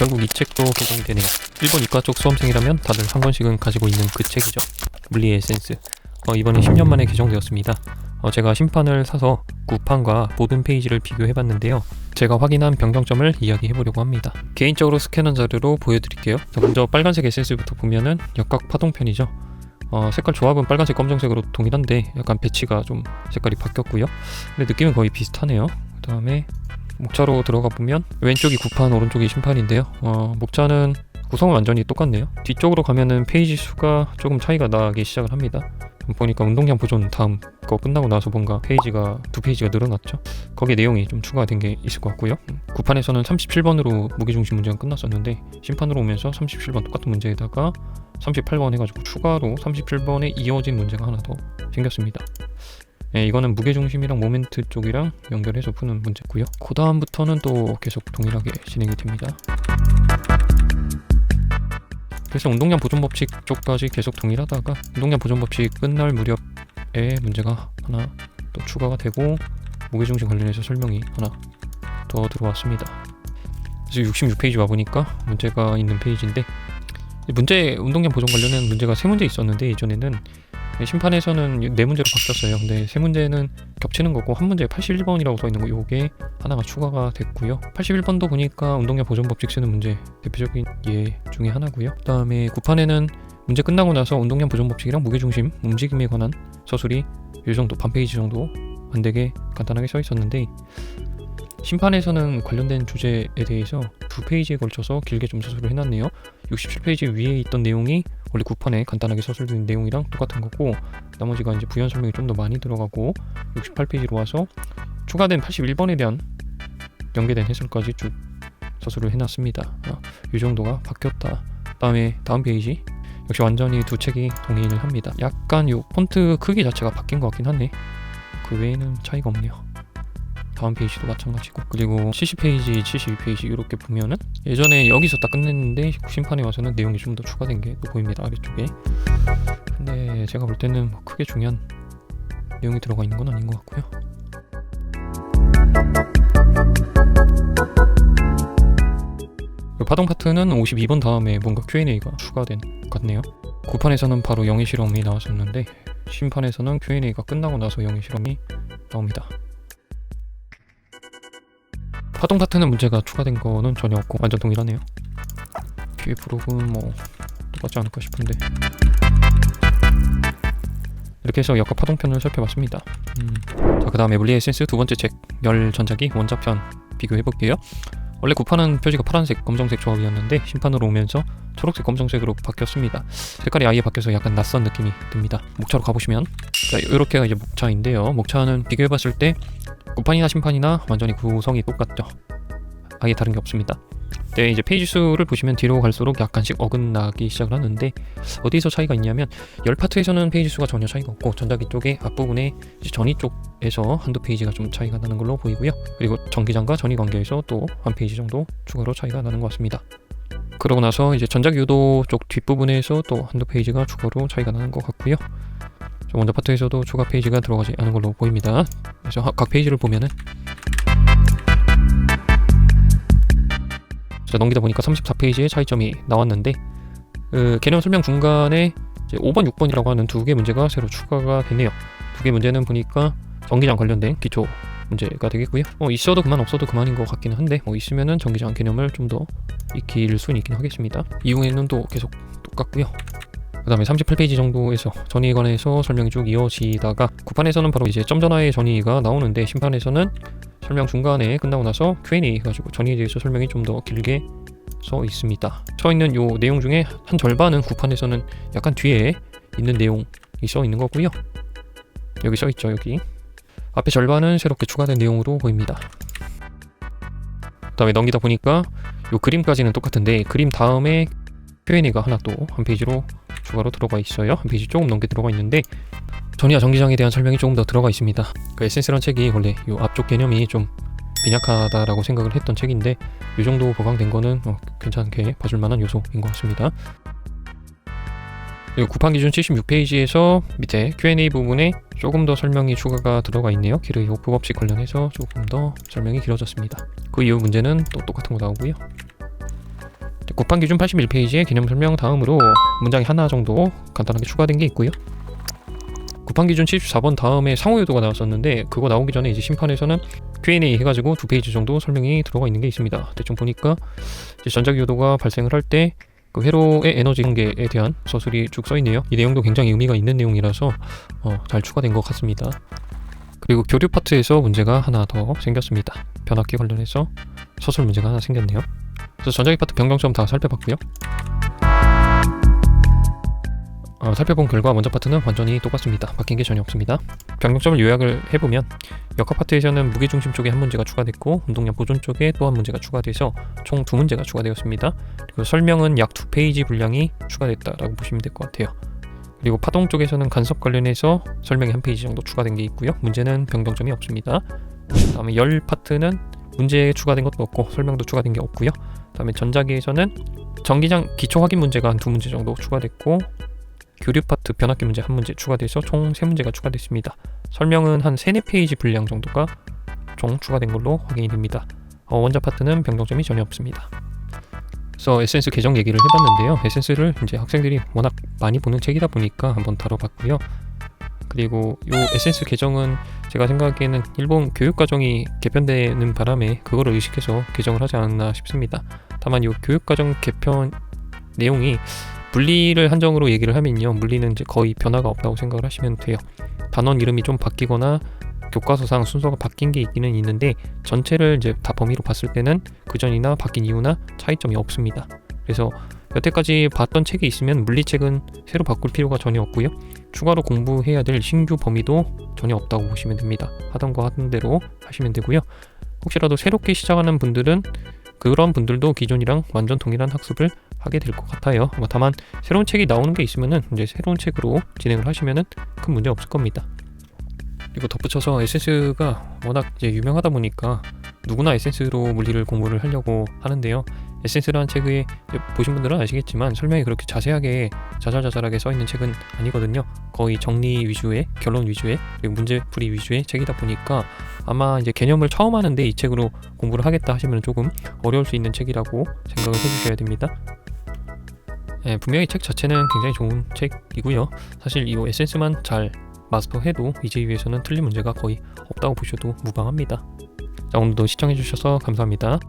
결국 이 책도 개정이 되네요. 일본 이과 쪽 수험생이라면 다들 한 권씩은 가지고 있는 그 책이죠. 물리의 에센스. 이번에 10년 만에 개정되었습니다. 제가 신판을 사서 구판과 모든 페이지를 비교해봤는데요. 제가 확인한 변경점을 이야기해보려고 합니다. 개인적으로 스캔한 자료로 보여드릴게요. 먼저 빨간색 에센스부터 보면은 역각 파동편이죠. 색깔 조합은 빨간색 검정색으로 동일한데 약간 배치가 좀 색깔이 바뀌었고요. 근데 느낌은 거의 비슷하네요. 그 다음에 목차로 들어가 보면 왼쪽이 구판, 오른쪽이 신판인데요. 목차는 구성은 완전히 똑같네요. 뒤쪽으로 가면은 페이지 수가 조금 차이가 나기 시작을 합니다. 보니까 운동량 보존 다음 거 끝나고 나서 뭔가 페이지가 2페이지가 늘어났죠. 거기에 내용이 좀 추가된 게 있을 것 같고요. 구판에서는 37번으로 무게중심 문제가 끝났었는데 심판으로 오면서 37번 똑같은 문제에다가 38번 해가지고 추가로 37번에 이어진 문제가 하나 더 생겼습니다. 이거는 무게중심이랑 모멘트 쪽이랑 연결해서 푸는 문제고요. 그 다음부터는 또 계속 동일하게 진행이 됩니다. 그래서 운동량 보존 법칙 쪽까지 계속 동일하다가 운동량 보존 법칙 끝날 무렵에 문제가 하나 또 추가가 되고 무게중심 관련해서 설명이 하나 더 들어왔습니다. 그래서 66페이지 와보니까 문제가 있는 페이지인데 운동량 보존 관련된 문제가 3문제 있었는데 이전에는 심판에서는 4문제로 바뀌었어요. 근데 3문제는 겹치는 거고 한 문제에 81번이라고 써있는 거 요게 하나가 추가가 됐고요. 81번도 보니까 운동량 보존 법칙 쓰는 문제 대표적인 예 중에 하나고요. 그 다음에 구판에는 문제 끝나고 나서 운동량 보존 법칙이랑 무게중심 움직임에 관한 서술이 이 정도 반 페이지 정도 안 되게 간단하게 써 있었는데 심판에서는 관련된 주제에 대해서 2페이지에 걸쳐서 길게 좀 서술을 해놨네요. 67페이지 위에 있던 내용이 원래 구판에 간단하게 서술된 내용이랑 똑같은 거고 나머지가 이제 부연 설명이 좀 더 많이 들어가고 68페이지로 와서 추가된 81번에 대한 연계된 해설까지 쭉 서술을 해놨습니다. 이 정도가 바뀌었다. 다음 페이지 역시 완전히 두 책이 동의를 합니다. 약간 요 폰트 크기 자체가 바뀐 것 같긴 하네. 그 외에는 차이가 없네요. 다음 페이지도 마찬가지고 그리고 70페이지, 72페이지 이렇게 보면은 예전에 여기서 딱 끝냈는데 심판에 와서는 내용이 좀 더 추가된 게 또 보입니다. 아래쪽에. 근데 제가 볼 때는 뭐 크게 중요한 내용이 들어가 있는 건 아닌 것 같고요. 파동 파트는 52번 다음에 뭔가 Q&A가 추가된 것 같네요. 구판에서는 바로 영의 실험이 나왔었는데 심판에서는 Q&A가 끝나고 나서 영의 실험이 나옵니다. 파동 파트는 문제가 추가된 거는 전혀 없고 완전 동일하네요. PF 로그는 뭐 똑같지 않을까 싶은데 이렇게 해서 역학 파동편을 살펴봤습니다. 자, 그 다음에 물리의 에센스 두 번째 책 열 전자기 원자편 비교해볼게요. 원래 구판은 표지가 파란색 검정색 조합이었는데 심판으로 오면서 초록색 검정색으로 바뀌었습니다. 색깔이 아예 바뀌어서 약간 낯선 느낌이 듭니다. 목차로 가보시면 자, 이렇게가 이제 목차인데요. 목차는 비교해봤을 때 구판이나 심판이나 완전히 구성이 똑같죠. 아예 다른 게 없습니다. 네, 이제 페이지 수를 보시면 뒤로 갈수록 약간씩 어긋나기 시작을 하는데 어디서 차이가 있냐면 열 파트에서는 페이지 수가 전혀 차이가 없고 전자기 쪽의 앞부분에 이제 전위 쪽에서 한두 페이지가 좀 차이가 나는 걸로 보이고요. 그리고 전기장과 전위 관계에서 또 한 페이지 정도 추가로 차이가 나는 것 같습니다. 그러고 나서 이제 전자기 유도 쪽 뒷부분에서 또 한두 페이지가 추가로 차이가 나는 것 같고요. 원자 파트에서도 추가 페이지가 들어가지 않은 걸로 보입니다. 그래서 각 페이지를 보면은 자, 넘기다 보니까 34페이지에 차이점이 나왔는데 개념 설명 중간에 이제 5번, 6번이라고 하는 두 개 문제가 새로 추가가 되네요. 두 개 문제는 보니까 전기장 관련된 기초 문제가 되겠고요. 있어도 그만 없어도 그만인 것 같기는 한데 있으면은 전기장 개념을 좀 더 익힐 수는 있긴 하겠습니다. 이후에는 또 계속 똑같고요. 그 다음에 38페이지 정도에서 전위에 관해서 설명이 쭉 이어지다가 구판에서는 바로 이제 점 전화의 전위가 나오는데 심판에서는 설명 중간에 끝나고 나서 Q&A 해가지고 전위에 대해서 설명이 좀 더 길게 써 있습니다. 써 있는 요 내용 중에 한 절반은 구판에서는 약간 뒤에 있는 내용이 써 있는 거고요. 여기 써 있죠. 여기 앞에 절반은 새롭게 추가된 내용으로 보입니다. 그 다음에 넘기다 보니까 요 그림까지는 똑같은데 그림 다음에 Q&A가 하나 또 한 페이지로 추가로 들어가 있어요. 한 페이지 조금 넘게 들어가 있는데 전위와 전기장에 대한 설명이 조금 더 들어가 있습니다. 그 에센스라는 책이 원래 요 앞쪽 개념이 좀 빈약하다라고 생각을 했던 책인데 이 정도 보강된 거는 괜찮게 봐줄 만한 요소인 것 같습니다. 그리고 구판 기준 76페이지에서 밑에 Q&A 부분에 조금 더 설명이 추가가 들어가 있네요. 키르히 호프 법칙 관련해서 조금 더 설명이 길어졌습니다. 그 이후 문제는 또 똑같은 거 나오고요. 국판 기준 81페이지의 개념 설명 다음으로 문장이 하나 정도 간단하게 추가된 게 있고요. 국판 기준 74번 다음에 상호요도가 나왔었는데 그거 나오기 전에 이제 심판에서는 Q&A 해가지고 2페이지 정도 설명이 들어가 있는 게 있습니다. 대충 보니까 이제 전자기요도가 발생을 할 때 그 회로의 에너지 관계에 대한 서술이 쭉 써있네요. 이 내용도 굉장히 의미가 있는 내용이라서 잘 추가된 것 같습니다. 그리고 교류 파트에서 문제가 하나 더 생겼습니다. 변압기 관련해서 서술 문제가 하나 생겼네요. 그래서 전자기 파트 변경점 다 살펴봤고요. 살펴본 결과 먼저 파트는 완전히 똑같습니다. 바뀐 게 전혀 없습니다. 변경점을 요약을 해보면 역학 파트에서는 무게중심 쪽에 한 문제가 추가됐고 운동량 보존 쪽에 또 한 문제가 추가돼서 총 2문제가 추가되었습니다. 그리고 설명은 약 2페이지 분량이 추가됐다라고 보시면 될 것 같아요. 그리고 파동 쪽에서는 간섭 관련해서 설명이 1페이지 정도 추가된 게 있고요. 문제는 변경점이 없습니다. 다음에 열 파트는 문제에 추가된 것도 없고 설명도 추가된 게 없고요. 다음에 전자기에서는 전기장 기초 확인 문제가 한 2문제 정도 추가됐고 교류 파트 변압기 문제 1문제 추가돼서 총 3문제가 추가됐습니다. 설명은 한 3, 4페이지 분량 정도가 총 추가된 걸로 확인이 됩니다. 원자 파트는 변경점이 전혀 없습니다. 그래서 에센스 개정 얘기를 해봤는데요. 에센스를 이제 학생들이 워낙 많이 보는 책이다 보니까 한번 다뤄봤고요. 그리고 이 에센스 개정은 제가 생각하기에는 일본 교육과정이 개편되는 바람에 그거를 의식해서 개정을 하지 않았나 싶습니다. 다만 이 교육과정 개편 내용이 물리를 한정으로 얘기를 하면요, 물리는 이제 거의 변화가 없다고 생각을 하시면 돼요. 단원 이름이 좀 바뀌거나 교과서상 순서가 바뀐 게 있기는 있는데 전체를 이제 다 범위로 봤을 때는 그전이나 바뀐 이유나 차이점이 없습니다. 그래서 여태까지 봤던 책이 있으면 물리책은 새로 바꿀 필요가 전혀 없고요. 추가로 공부해야 될 신규 범위도 전혀 없다고 보시면 됩니다. 하던 거 하던 대로 하시면 되고요. 혹시라도 새롭게 시작하는 분들은 그런 분들도 기존이랑 완전 동일한 학습을 하게 될 것 같아요. 다만 새로운 책이 나오는 게 있으면은 이제 새로운 책으로 진행을 하시면은 큰 문제 없을 겁니다. 그리고 덧붙여서 에센스가 워낙 이제 유명하다 보니까 누구나 에센스로 물리를 공부를 하려고 하는데요. 에센스라는 책에 보신 분들은 아시겠지만 설명이 그렇게 자세하게 자잘자잘하게 써있는 책은 아니거든요. 거의 정리 위주의, 결론 위주의, 그리고 문제풀이 위주의 책이다 보니까 아마 이제 개념을 처음 하는데 이 책으로 공부를 하겠다 하시면 조금 어려울 수 있는 책이라고 생각을 해주셔야 됩니다. 분명히 책 자체는 굉장히 좋은 책이고요. 사실 이 에센스만 잘 마스터해도 이제2에서는 틀린 문제가 거의 없다고 보셔도 무방합니다. 자, 오늘도 시청해주셔서 감사합니다.